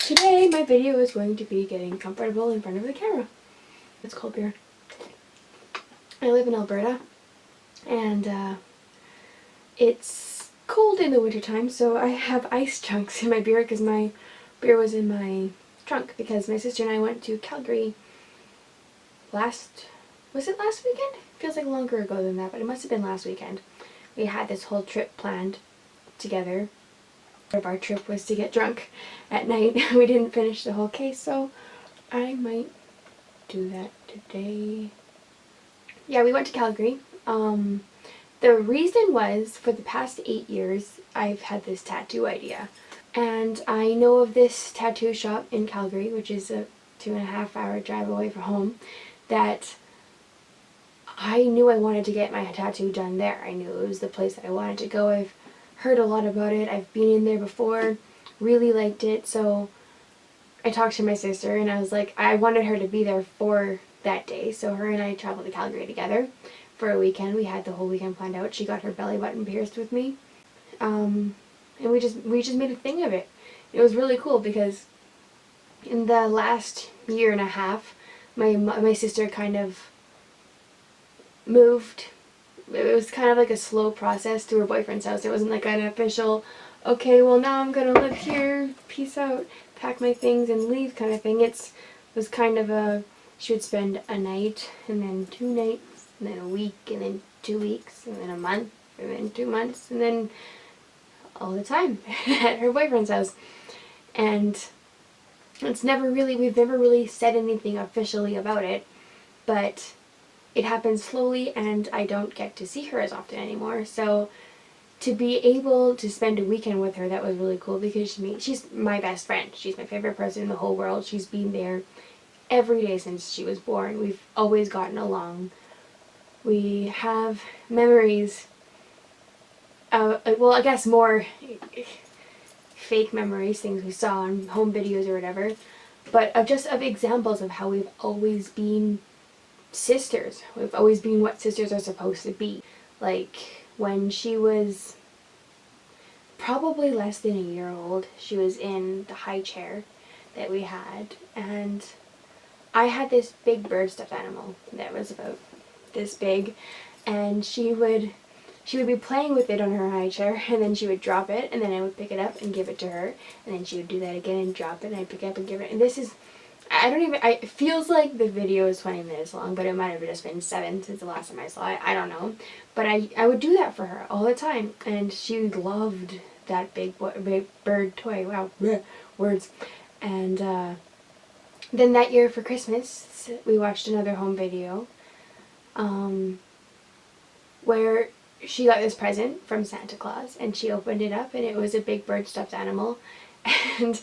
Today my video is going to be getting comfortable in front of the camera. It's cold beer. I live in Alberta and it's cold in the wintertime, so I have ice chunks in my beer because my beer was in my trunk because my sister and I went to Calgary was it last weekend? Feels like longer ago than that, but it must have been last weekend. We had this whole trip planned together. Part of our trip was to get drunk at night. We didn't finish the whole case, so I might do that today. Yeah, we went to Calgary. The reason was, for the past 8 years, I've had this tattoo idea. And I know of this tattoo shop in Calgary, which is a 2.5-hour drive away from home, that I knew I wanted to get my tattoo done there. I knew it was the place that I wanted to go. I've heard a lot about it. I've been in there before, really liked it, so I talked to my sister and I was like, I wanted her to be there for that day, so her and I traveled to Calgary together for a weekend. We had the whole weekend planned out. She got her belly button pierced with me, and we just made a thing of it. It was really cool because in the last year and a half, my sister kind of moved. It was kind of like a slow process to her boyfriend's house. It wasn't like an official, okay, well now I'm gonna live here, peace out, pack my things and leave kind of thing. It was kind of a, she would spend a night and then 2 nights and then a week and then 2 weeks and then a month and then 2 months and then all the time at her boyfriend's house. And we've never really said anything officially about it, but it happens slowly and I don't get to see her as often anymore. So to be able to spend a weekend with her, that was really cool because she's my best friend. She's my favorite person in the whole world. She's been there every day since she was born. We've always gotten along. We have memories, well, I guess more fake memories, things we saw on home videos or whatever, but of examples of how we've always been sisters. We've always been what sisters are supposed to be. Like, when she was probably less than a year old, she was in the high chair that we had, and I had this big bird stuffed animal that was about this big, and she would be playing with it on her high chair, and then she would drop it, and then I would pick it up and give it to her, and then she would do that again and drop it, and I'd pick it up and give it, and it feels like the video is 20 minutes long, but it might have just been 7 since the last time I saw it. I don't know. But I would do that for her all the time, and she loved that big bird toy. Wow, bleh, words. And then that year for Christmas, we watched another home video where she got this present from Santa Claus, and she opened it up, and it was a big bird stuffed animal. And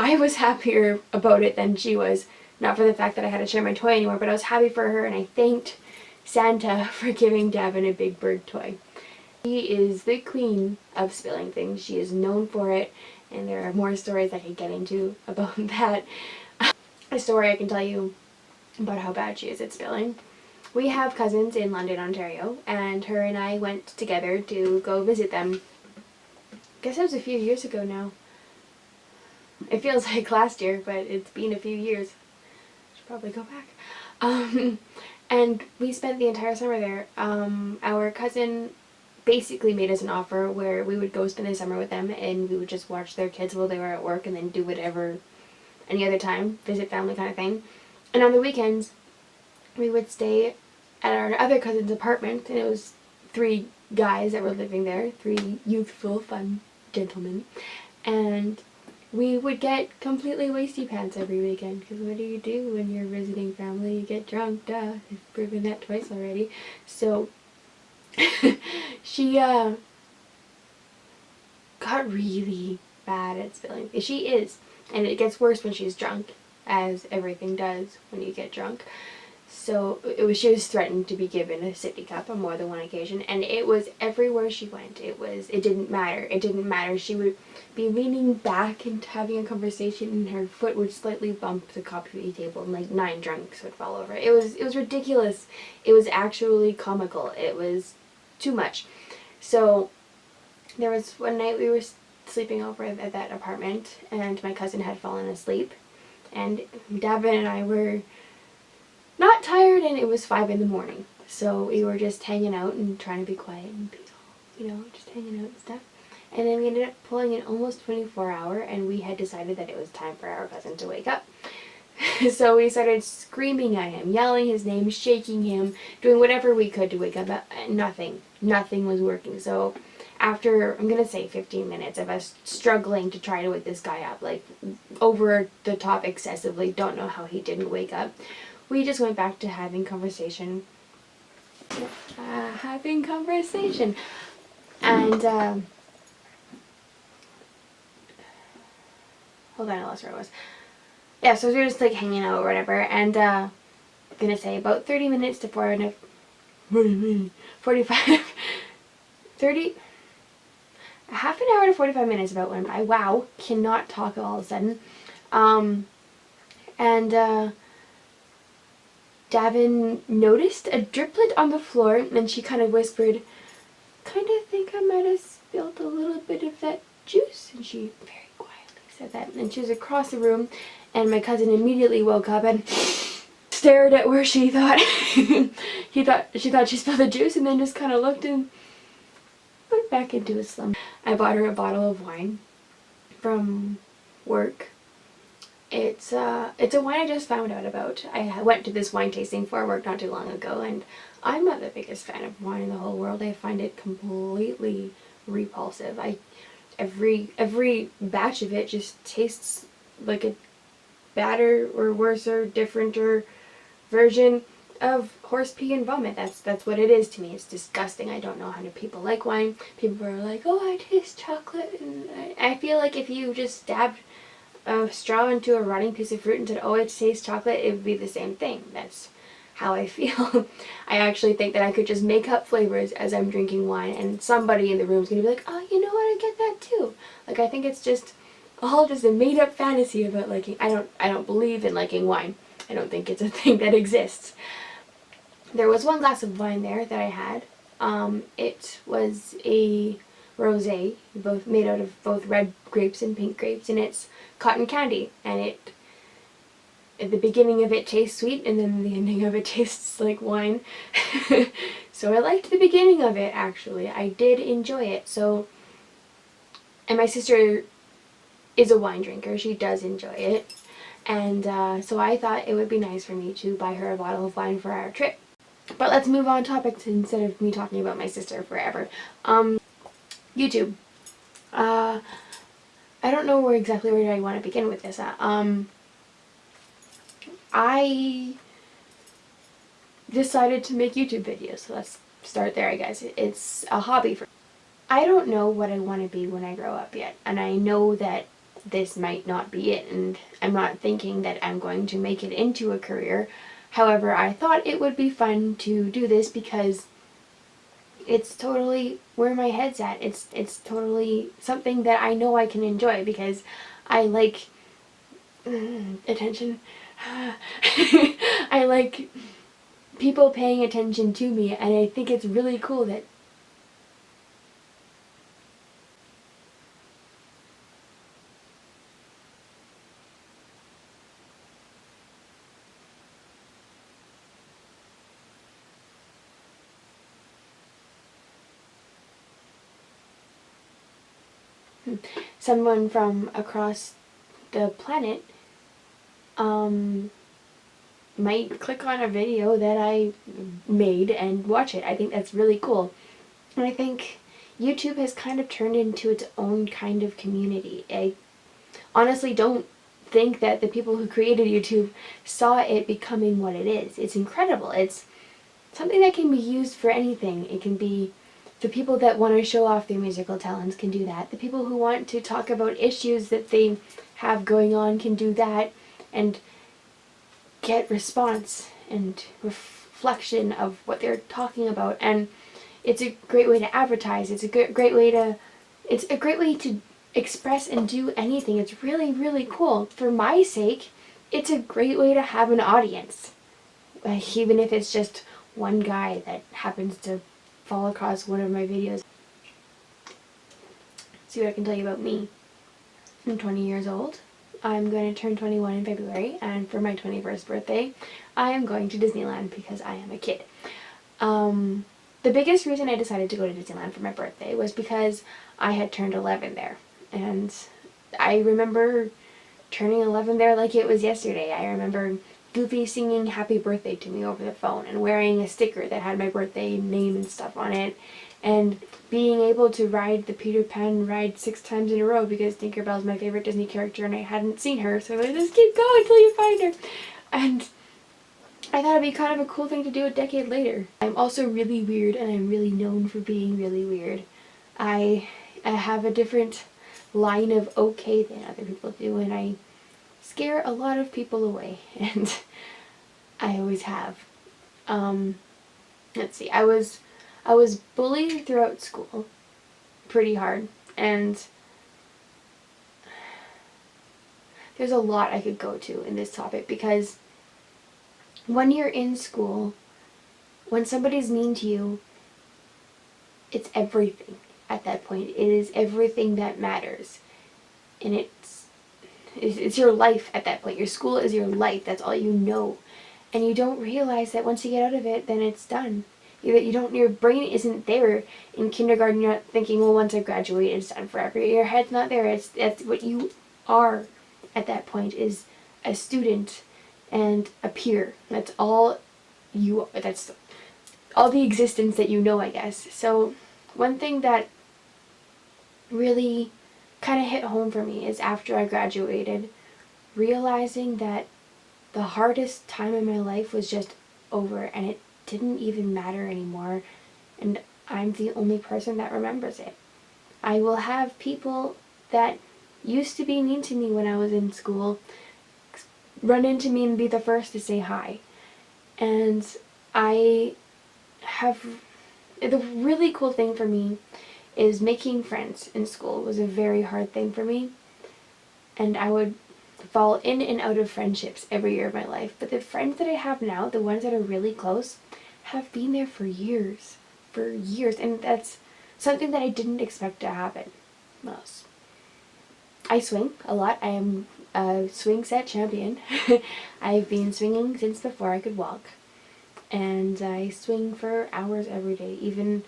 I was happier about it than she was. Not for the fact that I had to share my toy anymore, but I was happy for her, and I thanked Santa for giving Davin a big bird toy. She is the queen of spilling things. She is known for it, and there are more stories I could get into about that. A story I can tell you about how bad she is at spilling. We have cousins in London, Ontario, and her and I went together to go visit them. I guess it was a few years ago now. It feels like last year, but it's been a few years. Should probably go back. And we spent the entire summer there. Our cousin basically made us an offer where we would go spend the summer with them, and we would just watch their kids while they were at work and then do whatever any other time, visit family kind of thing. And on the weekends, we would stay at our other cousin's apartment, and it was 3 guys that were living there, 3 youthful, fun gentlemen. And we would get completely wasty pants every weekend, because what do you do when you're visiting family? You get drunk, duh. I've proven that twice already. So, she got really bad at spilling. She is, and it gets worse when she's drunk, as everything does when you get drunk. So she was threatened to be given a sippy cup on more than one occasion, and it was everywhere she went. It didn't matter. She would be leaning back and having a conversation, and her foot would slightly bump the coffee table, and like 9 drunks would fall over. It was ridiculous. It was actually comical. It was too much. So there was one night we were sleeping over at that apartment, and my cousin had fallen asleep, and Davin and I were not tired, and it was 5 in the morning, so we were just hanging out and trying to be quiet and peaceful, you know, just hanging out and stuff. And then we ended up pulling an almost 24-hour, and we had decided that it was time for our cousin to wake up. So we started screaming at him, yelling his name, shaking him, doing whatever we could to wake up. Nothing was working. So after, I'm going to say 15 minutes of us struggling to try to wake this guy up, like over the top excessively, don't know how he didn't wake up, we just went back to having conversation. And, hold on, I lost where I was. Yeah, so we were just like hanging out or whatever, and I'm gonna say about 30 minutes to 45, 30, a half an hour to 45 minutes about went by. Wow, cannot talk all of a sudden. Davin noticed a driplet on the floor, and she kind of whispered, "Kind of think I might have spilled a little bit of that juice," and she very quietly said that, and she was across the room. And my cousin immediately woke up and stared at where she thought she thought she spilled the juice, and then just kind of looked and went back into a slumber. I bought her a bottle of wine from work. It's a wine I just found out about. I went to this wine tasting for work not too long ago, and I'm not the biggest fan of wine in the whole world. I find it completely repulsive. Every batch of it just tastes like a badder or worse or differenter version of horse pee and vomit. That's what it is to me. It's disgusting. I don't know how many people like wine. People are like, "Oh, I taste chocolate," and I feel like if you just stabbed a straw into a rotting piece of fruit and said, "Oh, it tastes chocolate," it would be the same thing. That's how I feel. I actually think that I could just make up flavors as I'm drinking wine, and somebody in the room is gonna be like, "Oh, you know what? I get that too." Like, I think it's just all just a made-up fantasy about liking. I don't believe in liking wine. I don't think it's a thing that exists. There was one glass of wine there that I had. It was a rosé, both made out of both red grapes and pink grapes, and it's cotton candy. And it, at the beginning of it tastes sweet, and then the ending of it tastes like wine. So I liked the beginning of it, actually. I did enjoy it. So, and my sister is a wine drinker. She does enjoy it. And so I thought it would be nice for me to buy her a bottle of wine for our trip. But let's move on topics instead of me talking about my sister forever. YouTube. I don't know where I want to begin with this at. I decided to make YouTube videos, so let's start there, I guess. It's a hobby for me. I don't know what I want to be when I grow up yet, and I know that this might not be it, and I'm not thinking that I'm going to make it into a career. However, I thought it would be fun to do this because it's totally where my head's at. It's totally something that I know I can enjoy because I like attention. I like people paying attention to me, and I think it's really cool that someone from across the planet might click on a video that I made and watch it. I think that's really cool. And I think YouTube has kind of turned into its own kind of community. I honestly don't think that the people who created YouTube saw it becoming what it is. It's incredible. It's something that can be used for anything. It can be the people that want to show off their musical talents can do that. The people who want to talk about issues that they have going on can do that and get response and reflection of what they're talking about. And it's a great way to advertise. It's a great way to express and do anything. It's really, really cool. For my sake, it's a great way to have an audience. Even if it's just one guy that happens to fall across one of my videos. see what I can tell you about me. I'm 20 years old. I'm going to turn 21 in February, and for my 21st birthday, I am going to Disneyland because I am a kid. The biggest reason I decided to go to Disneyland for my birthday was because I had turned 11 there, and I remember turning 11 there like it was yesterday. I remember Goofy singing happy birthday to me over the phone and wearing a sticker that had my birthday name and stuff on it, and being able to ride the Peter Pan ride 6 times in a row because Tinkerbell's my favorite Disney character and I hadn't seen her, so I was just keep going until you find her. And I thought it'd be kind of a cool thing to do a decade later. I'm also really weird, and I'm really known for being really weird. I have a different line of okay than other people do, and I scare a lot of people away, and I always have. Let's see, I was bullied throughout school pretty hard, and there's a lot I could go to in this topic, because when you're in school, when somebody's mean to you, it's everything at that point. It is everything that matters, and it's your life at that point. Your school is your life. That's all you know. And you don't realize that once you get out of it, then it's done. Your brain isn't there in kindergarten. You're not thinking, well, once I graduate, it's done forever. Your head's not there. That's what you are at that point, is a student and a peer. That's all that's all the existence that you know, I guess. So one thing that really kind of hit home for me is after I graduated, realizing that the hardest time in my life was just over, and it didn't even matter anymore, and I'm the only person that remembers it. I will have people that used to be mean to me when I was in school run into me and be the first to say hi. And the really cool thing for me is making friends in school was a very hard thing for me, and I would fall in and out of friendships every year of my life. But the friends that I have now, the ones that are really close, have been there for years, and that's something that I didn't expect to happen. Well, I swing a lot. I am a swing set champion. I've been swinging since before I could walk, and I swing for hours every day. Even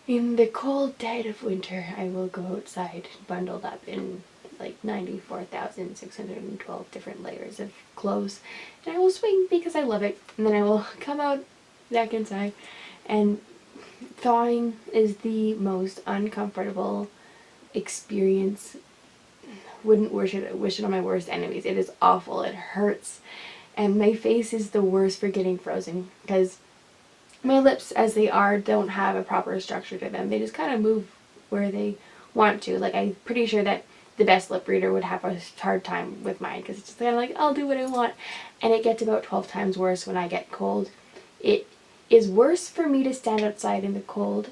in the cold dead of winter, I will go outside bundled up in like 94,612 different layers of clothes, and I will swing because I love it. And then I will come out back inside, and thawing is the most uncomfortable experience. Wouldn't wish it on my worst enemies. It is awful. It hurts. And my face is the worst for getting frozen, because my lips, as they are, don't have a proper structure to them. They just kind of move where they want to. Like, I'm pretty sure that the best lip reader would have a hard time with mine, because it's just kind of like, I'll do what I want. And it gets about 12 times worse when I get cold. It is worse for me to stand outside in the cold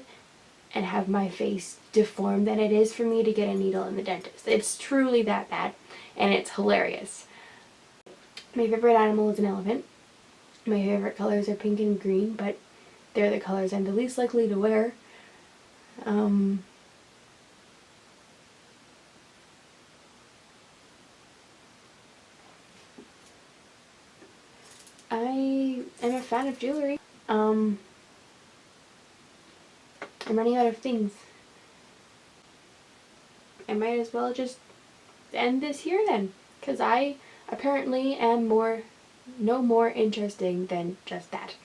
and have my face deformed than it is for me to get a needle in the dentist. It's truly that bad, and it's hilarious. My favorite animal is an elephant. My favorite colors are pink and green, but they're the colors I'm the least likely to wear. I am a fan of jewelry. I'm running out of things. I might as well just end this here then, because I apparently am no more interesting than just that.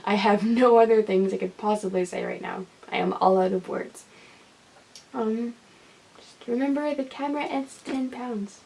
I have no other things I could possibly say right now. I am all out of words. Just remember, the camera adds 10 pounds.